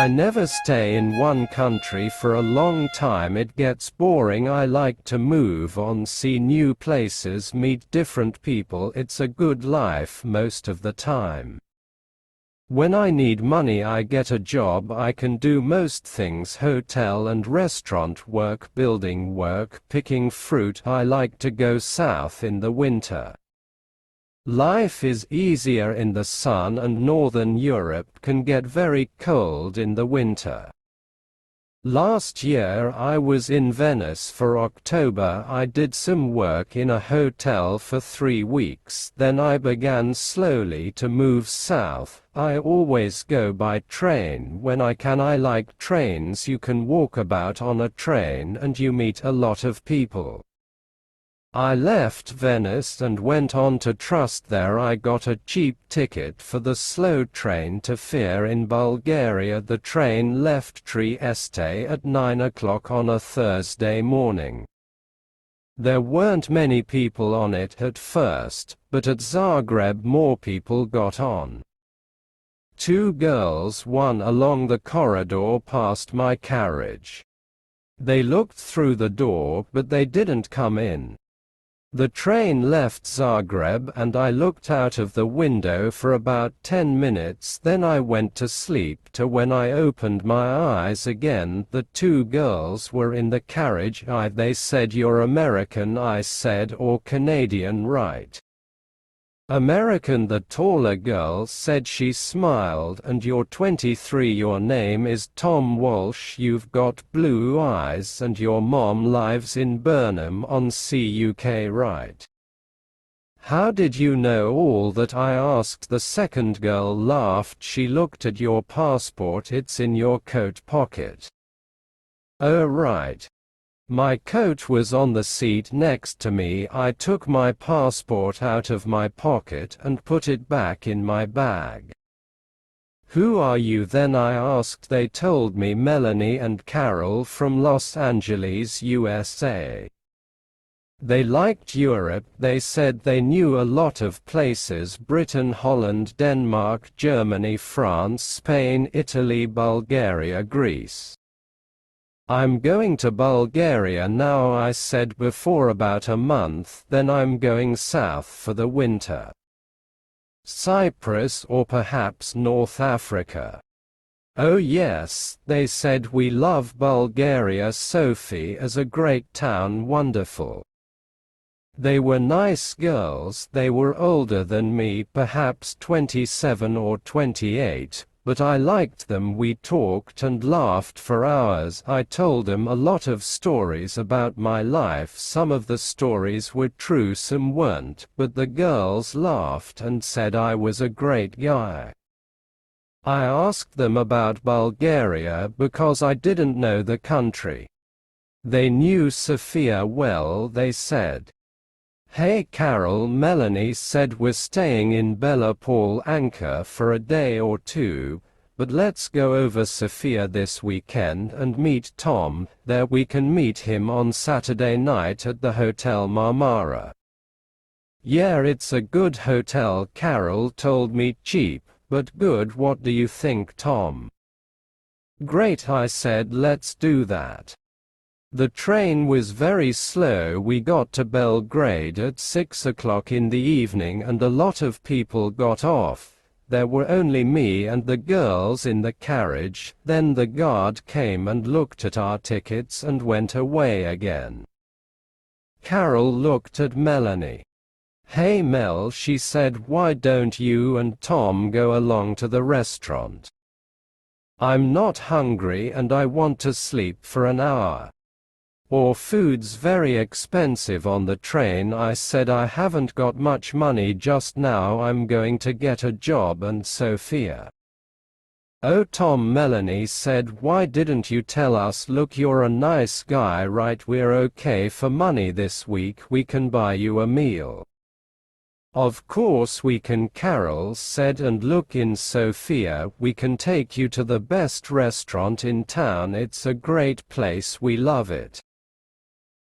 I never stay in one country for a long time, it gets boring. I like to move on, see new places, meet different people. It's a good life most of the time. When I need money I get a job. I can do most things: hotel and restaurant work, building work, picking fruit. I like to go south in the winter. Life is easier in the sun, and Northern Europe can get very cold in the winter. Last year I was in Venice for October. I did some work in a hotel for 3 weeks. Then I began slowly to move south. I always go by train when I can. I like trains. You can walk about on a train and you meet a lot of people. I left Venice and went on to Trust. There I got a cheap ticket for the slow train to Fier in Bulgaria. The train left Trieste at 9 o'clock on a Thursday morning. There weren't many people on it at first, but at Zagreb more people got on. 2 girls, one along the corridor past my carriage. They looked through the door, but they didn't come in. The train left Zagreb and I looked out of the window for about 10 minutes. Then I went to sleep. When I opened my eyes again, the 2 girls were in the carriage. They said, "You're American?" I said, "Or Canadian, right?" American, the taller girl said. She smiled. "And you're 23, your name is Tom Walsh, you've got blue eyes, and your mom lives in Burnham on Sea, UK, right?" "How did you know all that?" I asked. The second girl laughed. She looked at your passport. It's in your coat pocket. Oh, right. My coat was on the seat next to me. I took my passport out of my pocket and put it back in my bag. "Who are you then?" I asked. They told me, "Melanie and Carol from Los Angeles, USA." They liked Europe. They said they knew a lot of places: Britain, Holland, Denmark, Germany, France, Spain, Italy, Bulgaria, Greece. "I'm going to Bulgaria now," I said, "before about a month. Then I'm going south for the winter. Cyprus or perhaps North Africa." "Oh yes," they said, "we love Bulgaria. Sofia is a great town, wonderful." They were nice girls. They were older than me, perhaps 27 or 28. But I liked them. We talked and laughed for hours. I told them a lot of stories about my life. Some of the stories were true, some weren't, but the girls laughed and said I was a great guy. I asked them about Bulgaria because I didn't know the country. They knew Sofia well. They said, "Hey Carol," Melanie said, "we're staying in Bela Palanka for a day or 2, but let's go over Sofia this weekend and meet Tom there. We can meet him on Saturday night at the Hotel Marmara." "Yeah, it's a good hotel," Carol told me. "Cheap, but good. What do you think, Tom?" "Great," I said, "let's do that." The train was very slow. We got to Belgrade at 6 o'clock in the evening and a lot of people got off. There were only me and the girls in the carriage. Then the guard came and looked at our tickets and went away again. Carol looked at Melanie. "Hey Mel," she said, "why don't you and Tom go along to the restaurant? I'm not hungry and I want to sleep for an hour. Or food's very expensive on the train." I said, "I haven't got much money just now. I'm going to get a job and Sofia." "Oh Tom," Melanie said, "why didn't you tell us? Look, you're a nice guy, right? We're okay for money this week. We can buy you a meal." "Of course we can," Carol said, "and look, in Sofia we can take you to the best restaurant in town. It's a great place. We love it."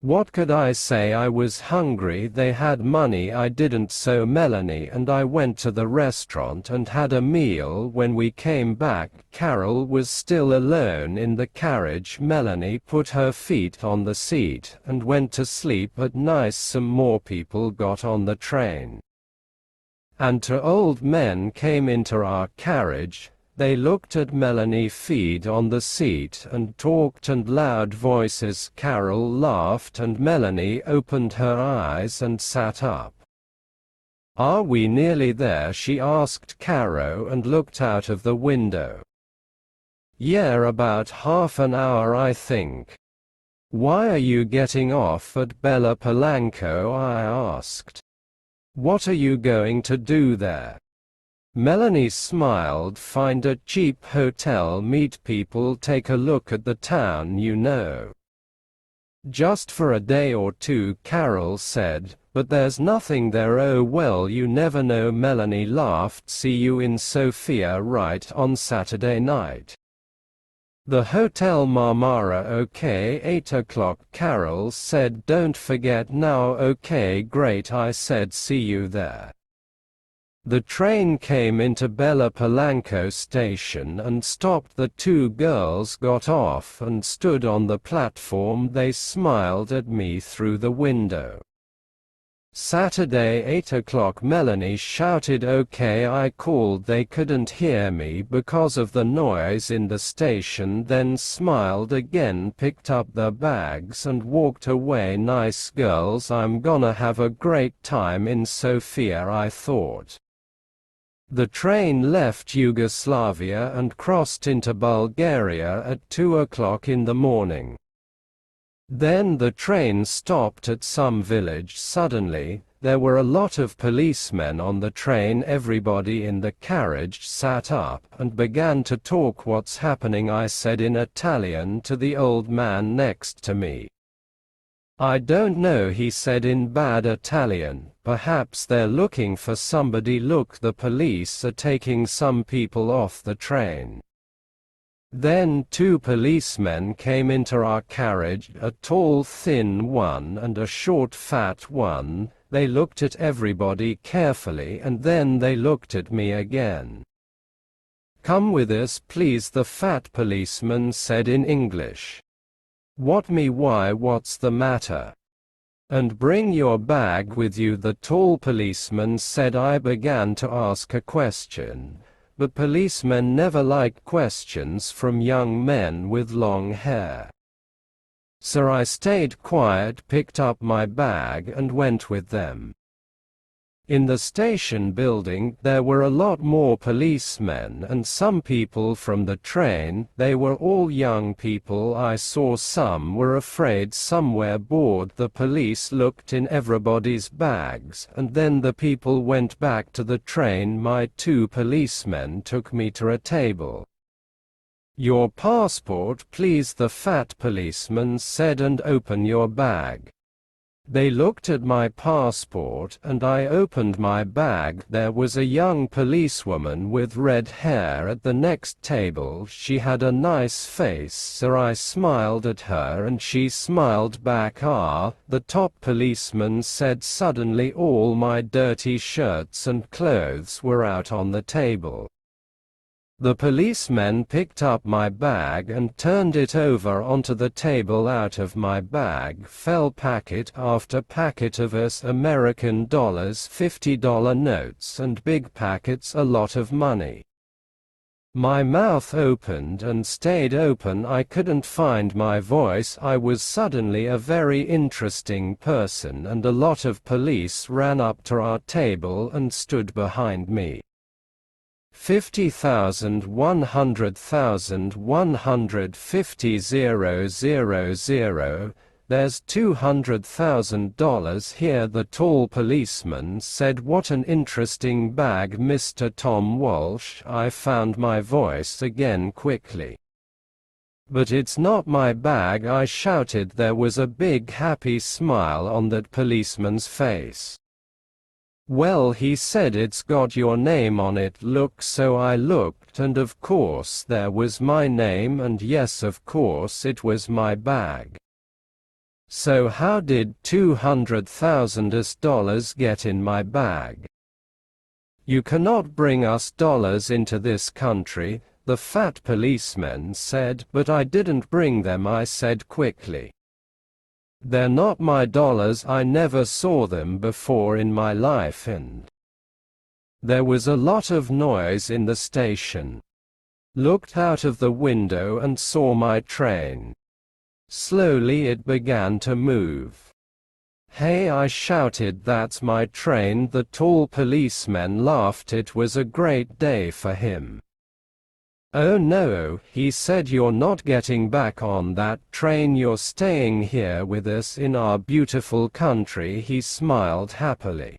What could I say? I was hungry, they had money, I didn't, so Melanie and I went to the restaurant and had a meal. When we came back, Carol was still alone in the carriage. Melanie put her feet on the seat and went to sleep. At night some more people got on the train. And two old men came into our carriage. They looked at Melanie feet on the seat and talked in loud voices. Carol laughed and Melanie opened her eyes and sat up. "Are we nearly there?" she asked Caro and looked out of the window. "Yeah, about half an hour I think." "Why are you getting off at Bella Palanco?" I asked. "What are you going to do there?" Melanie smiled. "Find a cheap hotel, meet people, take a look at the town, you know. Just for a day or two," Carol said, "but there's nothing there." "Oh well, you never know." Melanie laughed. "See you in Sofia, right, on Saturday night?" "The Hotel Marmara." "Okay, 8 o'clock." Carol said. "Don't forget now." "Okay, great," I said. "See you there." The train came into Bella Palanco station and stopped. The two girls got off and stood on the platform. They smiled at me through the window. "Saturday, 8 o'clock." Melanie shouted. "Okay," I called. They couldn't hear me because of the noise in the station, then smiled again, picked up their bags and walked away. "Nice girls, I'm gonna have a great time in Sofia," I thought. The train left Yugoslavia and crossed into Bulgaria at 2 o'clock in the morning. Then the train stopped at some village. Suddenly, there were a lot of policemen on the train. Everybody in the carriage sat up and began to talk. "What's happening?" I said in Italian to the old man next to me. "I don't know," he said in bad Italian. "Perhaps they're looking for somebody. Look, the police are taking some people off the train." Then two policemen came into our carriage, a tall thin one and a short fat one. They looked at everybody carefully and then they looked at me again. "Come with us, please," the fat policeman said in English. "What me? Why, what's the matter?" "And bring your bag with you," the tall policeman said. I began to ask a question, but policemen never like questions from young men with long hair. So I stayed quiet, picked up my bag and went with them. In the station building, there were a lot more policemen and some people from the train. They were all young people. I saw some were afraid, some were bored. The police looked in everybody's bags, and then the people went back to the train. My two policemen took me to a table. "Your passport, please," the fat policeman said, "and open your bag." They looked at my passport, and I opened my bag. There was a young policewoman with red hair at the next table. She had a nice face, so I smiled at her and she smiled back. "Ah," the top policeman said. Suddenly all my dirty shirts and clothes were out on the table. The policemen picked up my bag and turned it over onto the table. Out of my bag fell packet after packet of US American dollars, $50 notes and big packets, a lot of money. My mouth opened and stayed open. I couldn't find my voice. I was suddenly a very interesting person, and a lot of police ran up to our table and stood behind me. 50,000, 100,000, 150,000. There's $200,000 here, the tall policeman said. "What an interesting bag, Mr. Tom Walsh." I found my voice again quickly. "But it's not my bag," I shouted. There was a big happy smile on that policeman's face. "Well," he said, "it's got your name on it. Look." So I looked, and of course there was my name, and yes, of course it was my bag. So how did $200,000 get in my bag? You cannot bring us dollars into this country, the fat policeman said, but I didn't bring them, I said quickly. They're not my dollars, I never saw them before in my life. And there was a lot of noise in the station. Looked out of the window and saw my train. Slowly it began to move. Hey, I shouted, that's my train. The tall policeman laughed. It was a great day for him. Oh no, he said, you're not getting back on that train, you're staying here with us in our beautiful country. He smiled happily.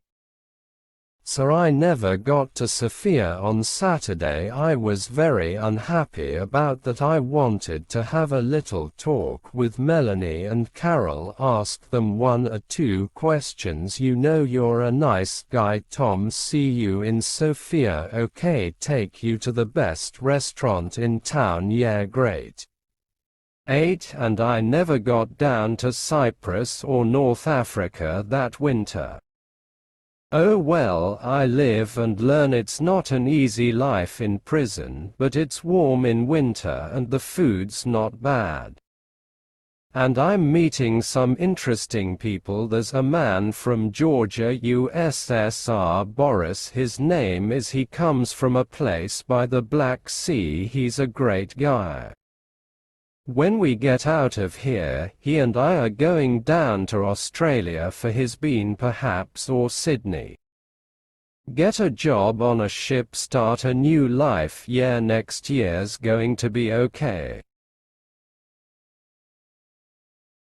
So I never got to Sofia on Saturday. I was very unhappy about that. I wanted to have a little talk with Melanie and Carol, asked them 1 or 2 questions. You know you're a nice guy, Tom. See you in Sofia. Okay, take you to the best restaurant in town. Yeah, great. 8. And I never got down to Cyprus or North Africa that winter. Oh well, I live and learn. It's not an easy life in prison, but it's warm in winter and the food's not bad. And I'm meeting some interesting people. There's a man from Georgia, USSR, Boris his name is. He comes from a place by the Black Sea. He's a great guy. When we get out of here, he and I are going down to Australia for his bean perhaps, or Sydney. Get a job on a ship, start a new life. Yeah, next year's going to be okay.